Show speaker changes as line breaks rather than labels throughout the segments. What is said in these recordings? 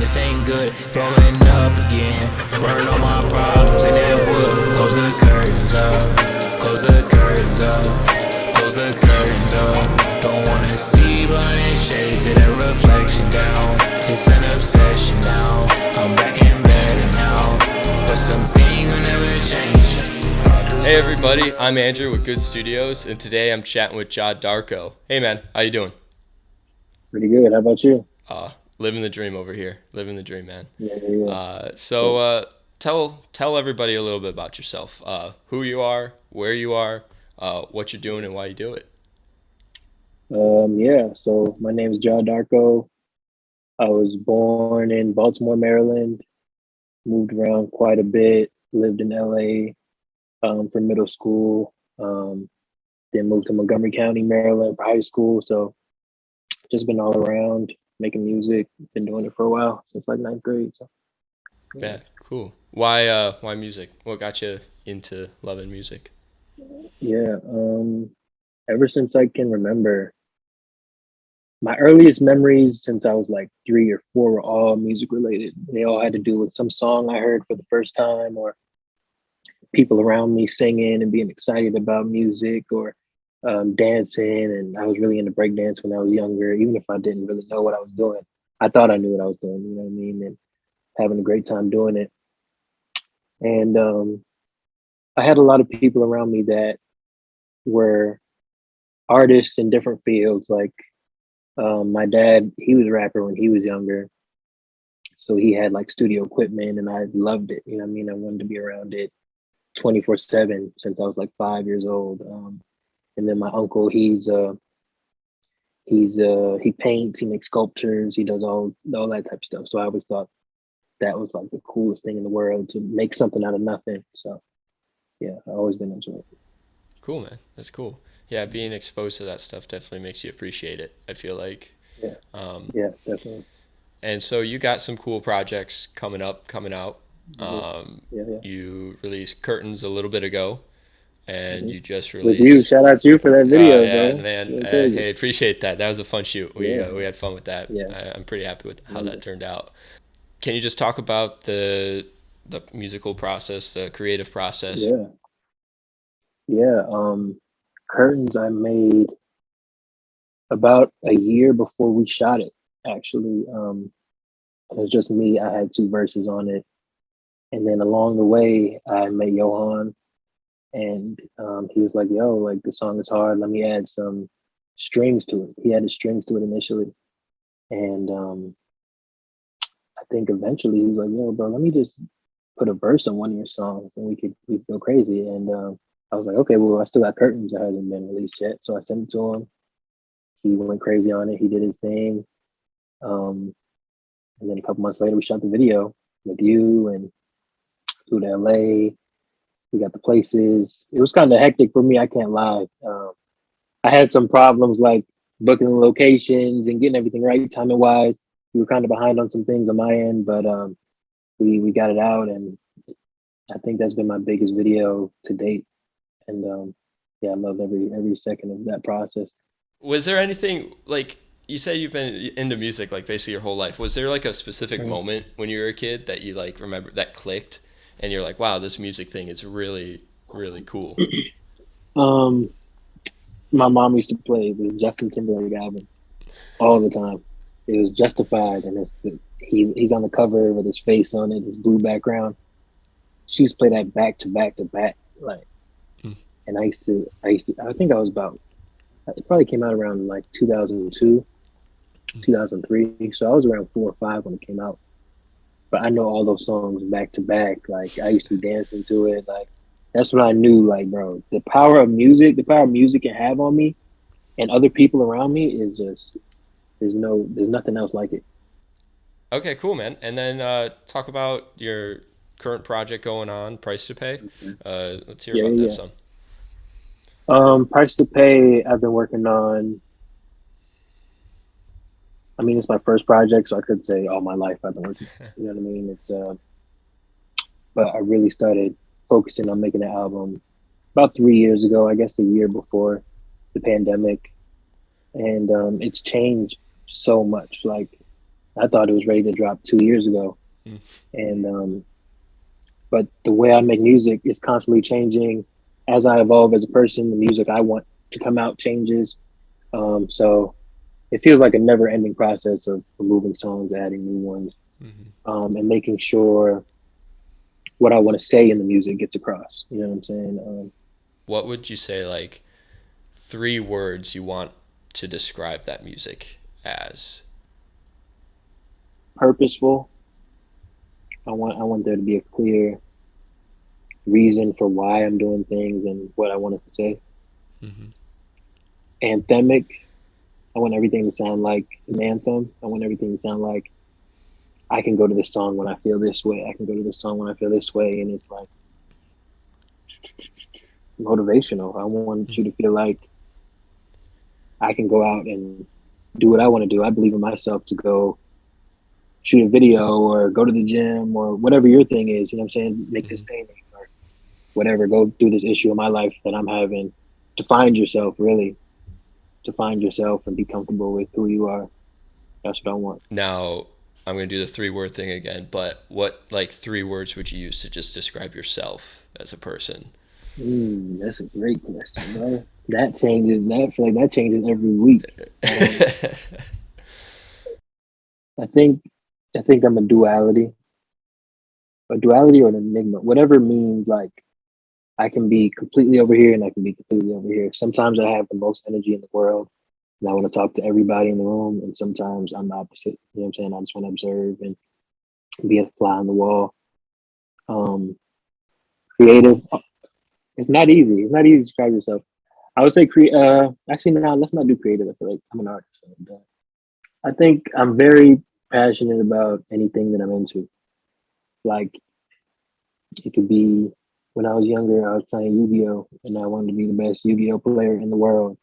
this ain't good. Throwing up again, burn all my problems in that wood. Close the curtains up, close the curtains up, close the curtains up. Don't wanna see blind shades to that reflection down. It's an obsession now, I'm back in bed now, but some things will never change.
Hey everybody, I'm Andrew with Good Studios, and today I'm chatting with Jah Darko. Hey man, how you doing?
Pretty good. How about you?
Living the dream over here. Living the dream, man.
Yeah.
Tell everybody a little bit about yourself. Who you are, where you are, what you're doing, and why you do it.
So my name is Jah Darko. I was born in Baltimore, Maryland, moved around quite a bit, lived in LA for middle school, then moved to Montgomery County, Maryland for high school. So just been all around making music, been doing it for a while, since like ninth grade. So
Yeah, cool. Why music? What got you into loving music?
yeah, ever since I can remember, my earliest memories since I was like 3 or 4 were all music related. They all had to do with some song I heard for the first time, or people around me singing and being excited about music, or dancing. And I was really into breakdance when I was younger, even if I didn't really know what I was doing. I thought I knew what I was doing, you know what I mean? And having a great time doing it. And I had a lot of people around me that were artists in different fields. Like my dad, he was a rapper when he was younger. So he had like studio equipment and I loved it. You know what I mean? I wanted to be around it 24/7 since I was like 5 years old. And then my uncle, he paints, he makes sculptures, he does all that type of stuff. So I always thought that was like the coolest thing in the world, to make something out of nothing. So yeah, I've always been into it.
Cool, man. That's cool. Yeah, being exposed to that stuff definitely makes you appreciate it, I feel like.
Yeah.
Um,
Yeah, definitely.
and so you got some cool projects coming out.
Yeah.
You released Curtains a little bit ago, and you just
With you,
released.
shout out to you for that
Oh
video,
yeah,
bro.
man.
That's crazy.
Hey, appreciate that. That was a fun shoot.
Yeah,
We had fun with that.
yeah.
I'm pretty happy with how
Yeah.
that turned out. Can you just talk about the musical process, the creative process?
Yeah. Yeah. Curtains I made about a year before we shot it, actually. It was just me. I had 2 verses on it. And then along the way I met Johan, and he was like, yo, like the song is hard. Let me add some strings to it. He added strings to it initially. And I think eventually he was like, yo, bro, let me just put a verse on one of your songs and we could go crazy. And I was like, okay, well, I still got Curtains that hasn't been released yet. So I sent it to him. He went crazy on it. He did his thing. And then a couple months later, we shot the video with you and flew to LA. We got the places. It was kind of hectic for me. I can't lie. I had some problems like booking the locations and getting everything right timing wise. We were kind of behind on some things on my end, but we got it out, and I think that's been my biggest video to date. And yeah, I love every second of that process.
Was there anything like you said you've been into music like basically your whole life? Was there like a specific
Mhm.
moment when you were a kid that you like remember that clicked and you're like, wow, this music thing is really, really cool?
Um, my mom used to play the Justin Timberlake album all the time. It was Justified, and he's on the cover with his face on it, this blue background. She used to play that back to back to back, like.
Hmm.
And I think I was about, it probably came out around like 2002, 2003. So I was around 4 or 5 when it came out. But I know all those songs back to back. Like I used to dance into it. Like that's when I knew, like, bro, the power of music, can have on me and other people around me is just, there's nothing else like it.
Okay, cool, man. And then talk about your current project going on, Price to Pay.
Mhm.
Let's hear
Yeah,
about
yeah,
that
yeah.
some.
Price to Pay, I've been working on. I mean, it's my first project, so I could say all my life I've been working. You know what I mean? But I really started focusing on making an album about 3 years ago, I guess a year before the pandemic, and it's changed so much. Like I thought it was ready to drop 2 years ago.
Mm.
And but the way I make music is constantly changing. As I evolve as a person, the music I want to come out changes. So it feels like a never ending process of removing songs, adding new ones,
Mm-hmm.
and making sure what I want to say in the music gets across. You know what I'm saying?
What would you say, like, 3 words you want to describe that music as?
Purposeful. I want there to be a clear reason for why I'm doing things and what I want to say.
Mm-hmm.
Anthemic. I want everything to sound like an anthem. I want everything to sound like I can go to this song when I feel this way. I can go to this song when I feel this way, and it's like motivational. I want you to feel like I can go out and do what I want to do. I believe in myself to go shoot a video or go to the gym or whatever your thing is. You know what I'm saying? Make this
Mm-hmm.
painting or whatever. Go through this issue of my life that I'm having. To find yourself, really, to find yourself and be comfortable with who you are. That's what I want.
Now, I'm going to do the 3 word thing again, but what, like, 3 words would you use to just describe yourself as a person?
That's a great question, bro. That changes. That I feel like that changes every week. I think I think I'm a duality or an enigma, whatever means like I can be completely over here and I can be completely over here. Sometimes I have the most energy in the world and I want to talk to everybody in the room, and sometimes I'm the opposite. You know what I'm saying? I just want to observe and be a fly on the wall. Um, Creative. It's not easy. It's not easy to describe yourself. I would say actually no, let's not do creative. I feel like I'm an artist. And, I think I'm very passionate about anything that I'm into. Like it could be when I was younger, I was playing Yu-Gi-Oh, and I wanted to be the best Yu-Gi-Oh player in the world.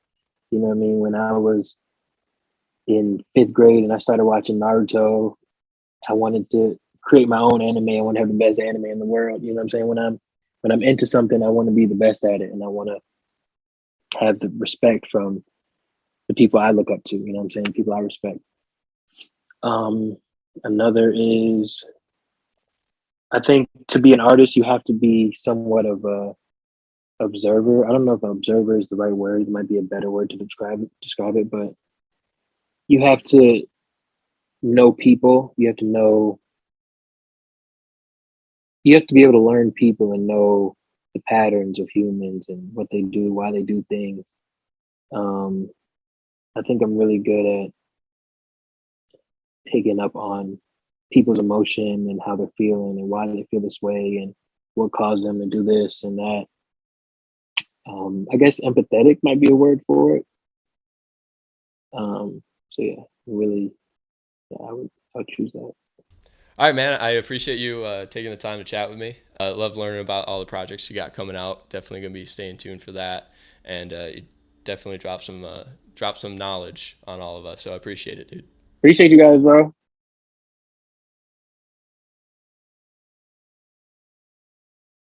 You know what I mean? When I was in fifth grade and I started watching Naruto, I wanted to create my own anime. I want to have the best anime in the world. You know what I'm saying? When I'm into something, I want to be the best at it, and I want to have the respect from the people I look up to. You know what I'm saying? People I respect. Um, Another is I think to be an artist, you have to be somewhat of a observer. I don't know if observer is the right word. It might be a better word to describe it, but you have to know people. You have to be able to learn people and know the patterns of humans and what they do, why they do things. Um, I think I'm really good at picking up on people's emotion and how they're feeling and why they feel this way and what caused them to do this and that. I guess empathetic might be a word for it. So yeah, really, yeah, I would choose that.
All right, man. I appreciate you taking the time to chat with me. I love learning about all the projects you got coming out. Definitely gonna be staying tuned for that, and you definitely drop some knowledge on all of us. So I appreciate it, dude.
Appreciate you guys, bro.